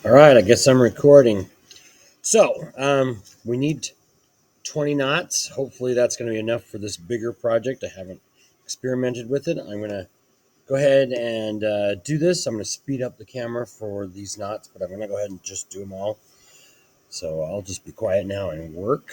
All right, I guess I'm recording. So, we need 20 knots. Hopefully, that's going to be enough for this bigger project. I haven't experimented with it. I'm going to go ahead and do this. I'm going to speed up the camera for these knots, but I'm going to go ahead and just do them all. So, I'll just be quiet now and work.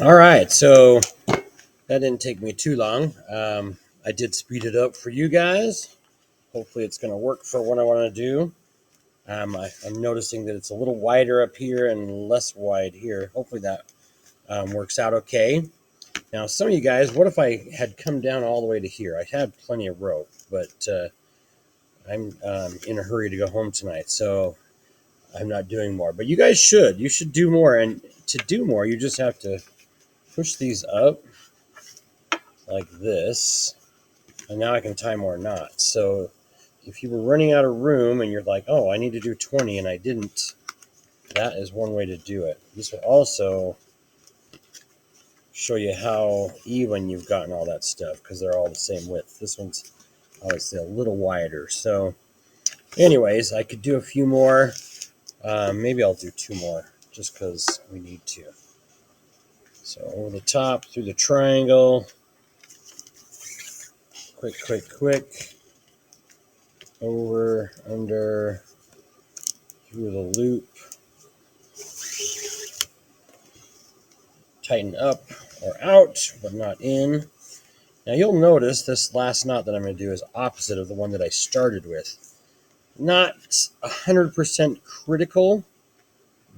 All right, so that didn't take me too long. I did speed it up for you guys. Hopefully, it's going to work for what I want to do. I'm noticing that it's a little wider up here and less wide here. Hopefully that works out okay. Now, some of you guys, what if I had come down all the way to here? I had plenty of rope, but I'm in a hurry to go home tonight, so I'm not doing more. But you guys should. You should do more. And to do more, you just have to push these up like this. And now I can tie more knots. So if you were running out of room and you're like, oh, I need to do 20 and I didn't, that is one way to do it. This will also show you how even you've gotten all that stuff because they're all the same width. This one's obviously a little wider. So anyways, I could do a few more. Maybe I'll do two more just because we need to. So over the top, through the triangle. Quick, quick, quick. Over, under, through the loop. Tighten up or out, but not in. Now you'll notice this last knot that I'm going to do is opposite of the one that I started with. Not 100% critical,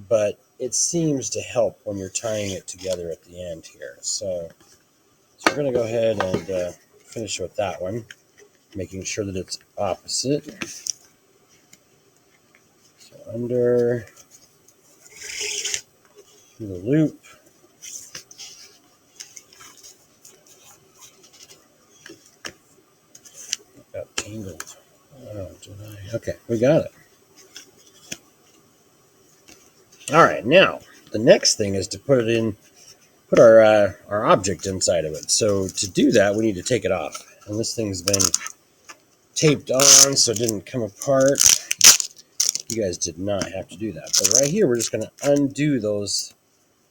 but it seems to help when you're tying it together at the end here. So we're going to go ahead and finish with that one, making sure that it's opposite. So under, through the loop. Got tangled. Oh, did I? Okay, we got it. All right, now the next thing is to put our object inside of it. So to do that, we need to take it off. And this thing's been taped on so it didn't come apart. You guys did not have to do that. But right here, we're just going to undo those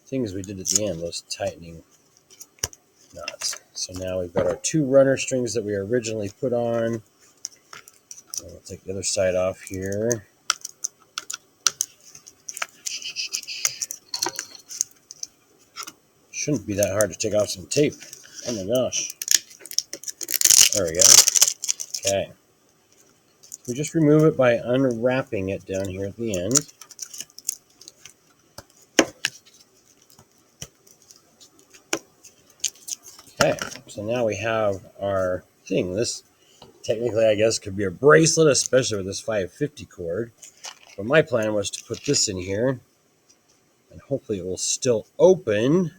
things we did at the end, those tightening knots. So now we've got our two runner strings that we originally put on. And we'll take the other side off here. Shouldn't be that hard to take off some tape. Oh my gosh. There we go. Okay. We just remove it by unwrapping it down here at the end. Okay, so now we have our thing. This technically, I guess, could be a bracelet, especially with this 550 cord. But my plan was to put this in here, and hopefully it will still open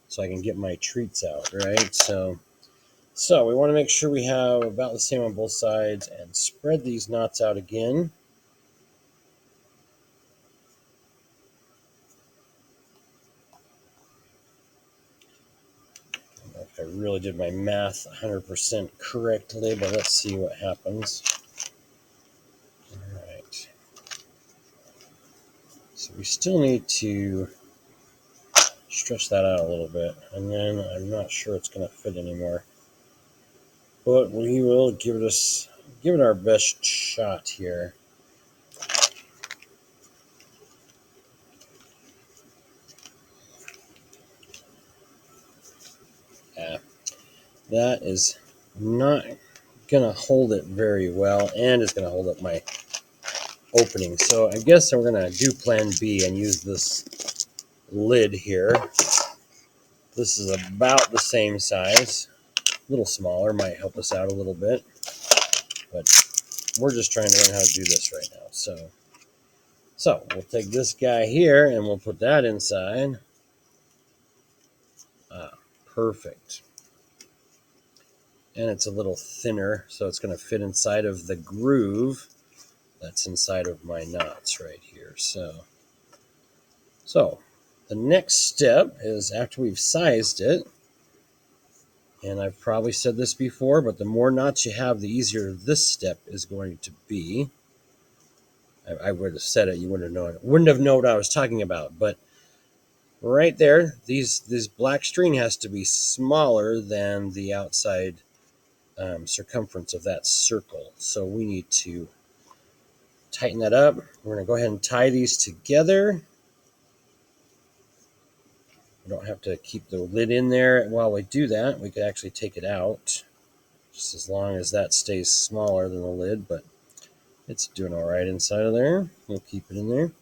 so I can get my treats out, right? So we want to make sure we have about the same on both sides and spread these knots out again. I don't know if I really did my math 100% correctly, but let's see what happens. All right. So we still need to stretch that out a little bit, and then I'm not sure it's going to fit anymore. But we will give it our best shot here. Yeah, that is not gonna hold it very well, and it's gonna hold up my opening. So I guess I'm gonna do plan B and use this lid here. This is about the same size, a little smaller, might help us out a little bit, but we're just trying to learn how to do this right now. So we'll take this guy here and we'll put that inside. Perfect. And it's a little thinner, so it's going to fit inside of the groove that's inside of my knots right here. So the next step is, after we've sized it, and I've probably said this before, but the more knots you have, the easier this step is going to be. I would have said it, you wouldn't have known what I was talking about, but right there, this black string has to be smaller than the outside circumference of that circle. So we need to tighten that up. We're going to go ahead and tie these together. We don't have to keep the lid in there while we do that. We could actually take it out, just as long as that stays smaller than the lid, but it's doing all right inside of there. We'll keep it in there.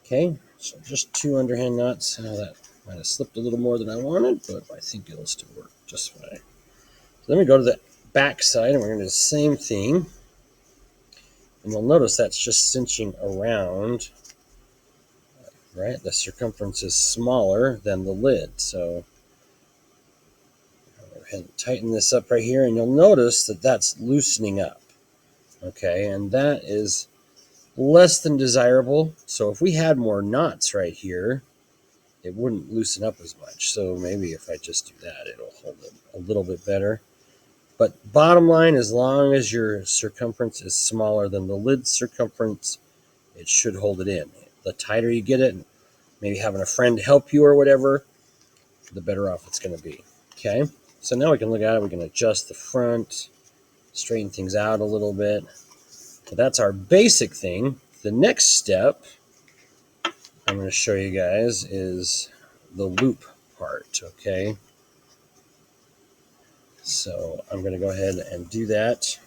Okay, so just 2 underhand knots. Now that might have slipped a little more than I wanted, but I think it'll still work just fine. So then we go to the back side, and we're going to do the same thing. And you'll notice that's just cinching around, right? The circumference is smaller than the lid. So go ahead and tighten this up right here, and you'll notice that that's loosening up. Okay, and that is less than desirable. So if we had more knots right here, it wouldn't loosen up as much. So maybe if I just do that, it'll hold it a little bit better. But bottom line, as long as your circumference is smaller than the lid circumference, it should hold it in. The tighter you get it, maybe having a friend help you or whatever, the better off it's going to be. Okay, so now we can look at it. We can adjust the front, straighten things out a little bit. So that's our basic thing. The next step I'm going to show you guys is the loop part, okay? So I'm going to go ahead and do that.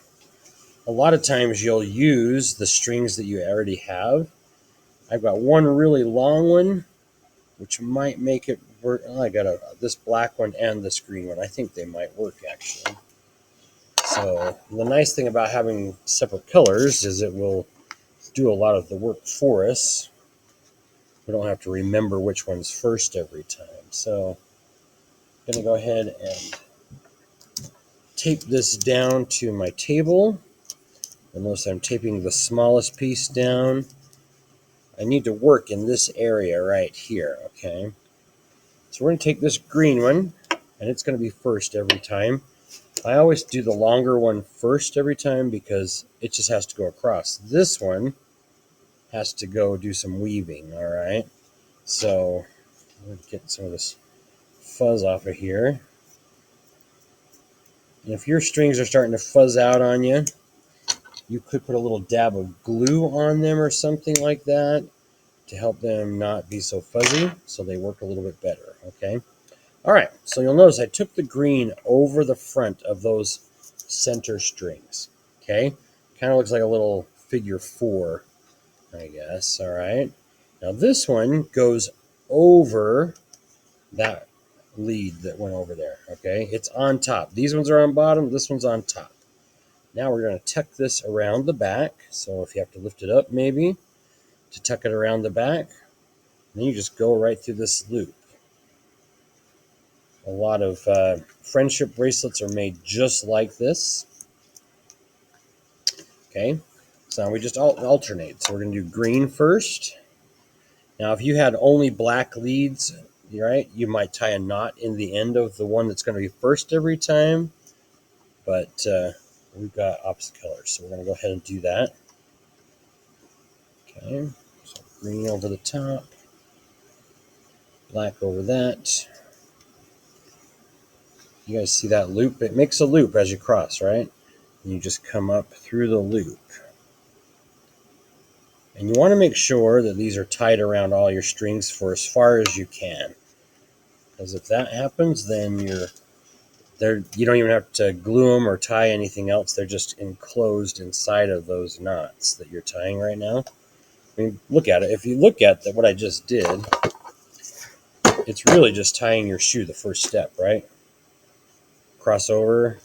A lot of times you'll use the strings that you already have. I've got one really long one, which might make it work. Oh, I got this black one and this green one. I think they might work, actually. So the nice thing about having separate colors is it will do a lot of the work for us. We don't have to remember which one's first every time. So I'm going to go ahead and tape this down to my table. And notice I'm taping the smallest piece down. I need to work in this area right here, okay? So we're going to take this green one, and it's going to be first every time. I always do the longer one first every time because it just has to go across. This one has to go do some weaving, all right? So I'm going to get some of this fuzz off of here. And if your strings are starting to fuzz out on you, you could put a little dab of glue on them or something like that to help them not be so fuzzy, so they work a little bit better, okay? All right, so you'll notice I took the green over the front of those center strings. Okay, kind of looks like a little figure 4, I guess. All right. Now this one goes over that lead that went over there. Okay, it's on top. These ones are on bottom. This one's on top. Now we're going to tuck this around the back. So if you have to lift it up, maybe to tuck it around the back, then you just go right through this loop. A lot of friendship bracelets are made just like this. Okay, so we just alternate. So we're going to do green first. Now, if you had only black leads, right, you might tie a knot in the end of the one that's going to be first every time. But we've got opposite colors, so we're going to go ahead and do that. Okay, so green over the top, black over that. You guys see that loop? It makes a loop as you cross, right? And you just come up through the loop. And you want to make sure that these are tied around all your strings for as far as you can. Because if that happens, then you don't even have to glue them or tie anything else. They're just enclosed inside of those knots that you're tying right now. I mean, look at it. If you look at what I just did, it's really just tying your shoe the first step, right? Cross over,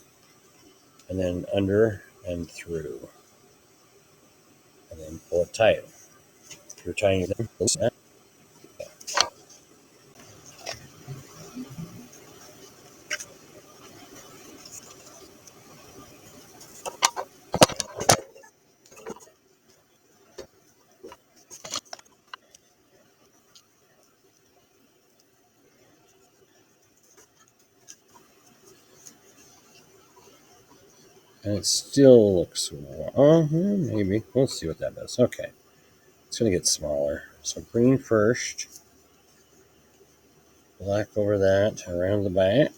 and then under and through. And then pull it tight. If you're tying it, and it still looks, maybe. We'll see what that does. Okay. It's going to get smaller. So green first. Black over that, around the back.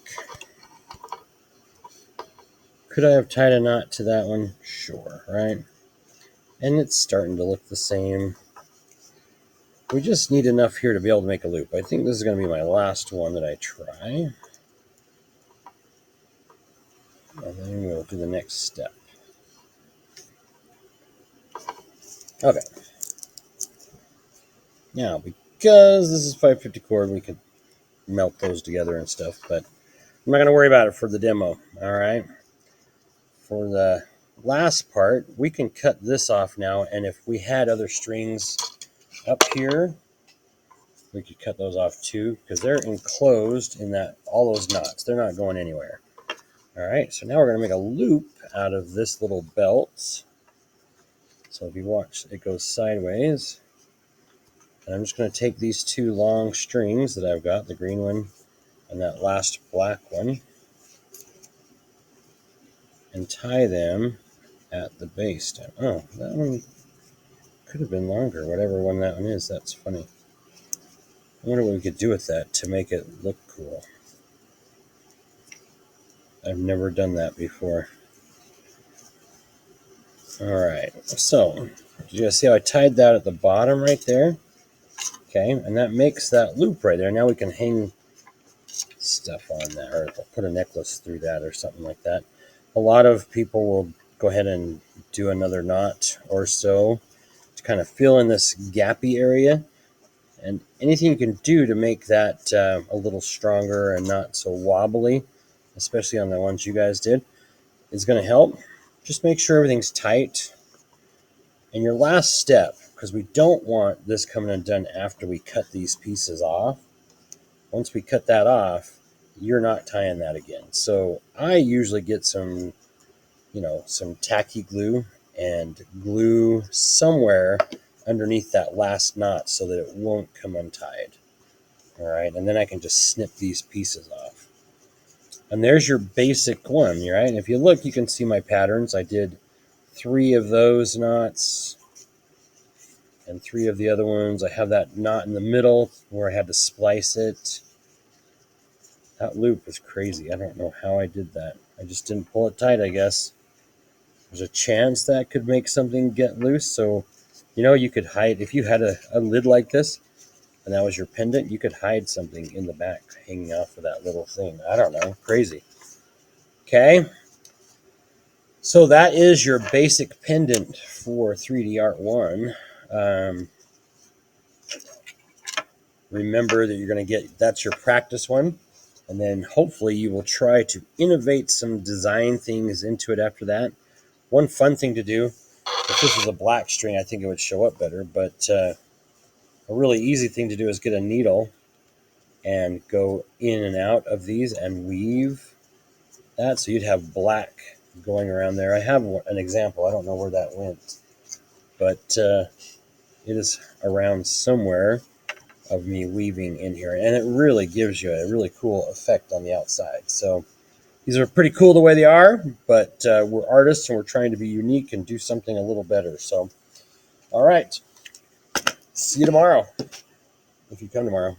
Could I have tied a knot to that one? Sure, right? And it's starting to look the same. We just need enough here to be able to make a loop. I think this is going to be my last one that I try. And then we'll do the next step. Okay. Now, because this is 550 cord, we could melt those together and stuff, but I'm not going to worry about it for the demo, all right? For the last part, we can cut this off now, and if we had other strings up here, we could cut those off too, because they're enclosed in all those knots. They're not going anywhere. All right, so now we're going to make a loop out of this little belt. So if you watch, it goes sideways. And I'm just going to take these two long strings that I've got, the green one and that last black one, and tie them at the base. Oh, that one could have been longer, whatever one that one is. That's funny. I wonder what we could do with that to make it look cool. I've never done that before. All right, so you guys see how I tied that at the bottom right there? Okay, and that makes that loop right there. Now we can hang stuff on that, or put a necklace through that or something like that. A lot of people will go ahead and do another knot or so to kind of fill in this gappy area. And anything you can do to make that a little stronger and not so wobbly, especially on the ones you guys did, is going to help. Just make sure everything's tight. And your last step, because we don't want this coming undone after we cut these pieces off. Once we cut that off, you're not tying that again. So I usually get some tacky glue and glue somewhere underneath that last knot so that it won't come untied. All right, and then I can just snip these pieces off. And there's your basic one, right? And if you look, you can see my patterns. I did 3 of those knots and 3 of the other ones. I have that knot in the middle where I had to splice it. That loop was crazy. I don't know how I did that. I just didn't pull it tight, I guess. There's a chance that could make something get loose. So, you could hide, if you had a lid like this and that was your pendant, you could hide something in the back hanging off of that little thing. I don't know. Crazy. Okay. So that is your basic pendant for 3D Art 1. Remember that you're going to get, that's your practice one. And then hopefully you will try to innovate some design things into it after that. One fun thing to do, if this was a black string, I think it would show up better. But a really easy thing to do is get a needle and go in and out of these and weave that. So you'd have black going around there. I have an example. I don't know where that went, but it is around somewhere of me weaving in here, and it really gives you a really cool effect on the outside. So these are pretty cool the way they are, but we're artists and we're trying to be unique and do something a little better. So, all right, see you tomorrow if you come tomorrow.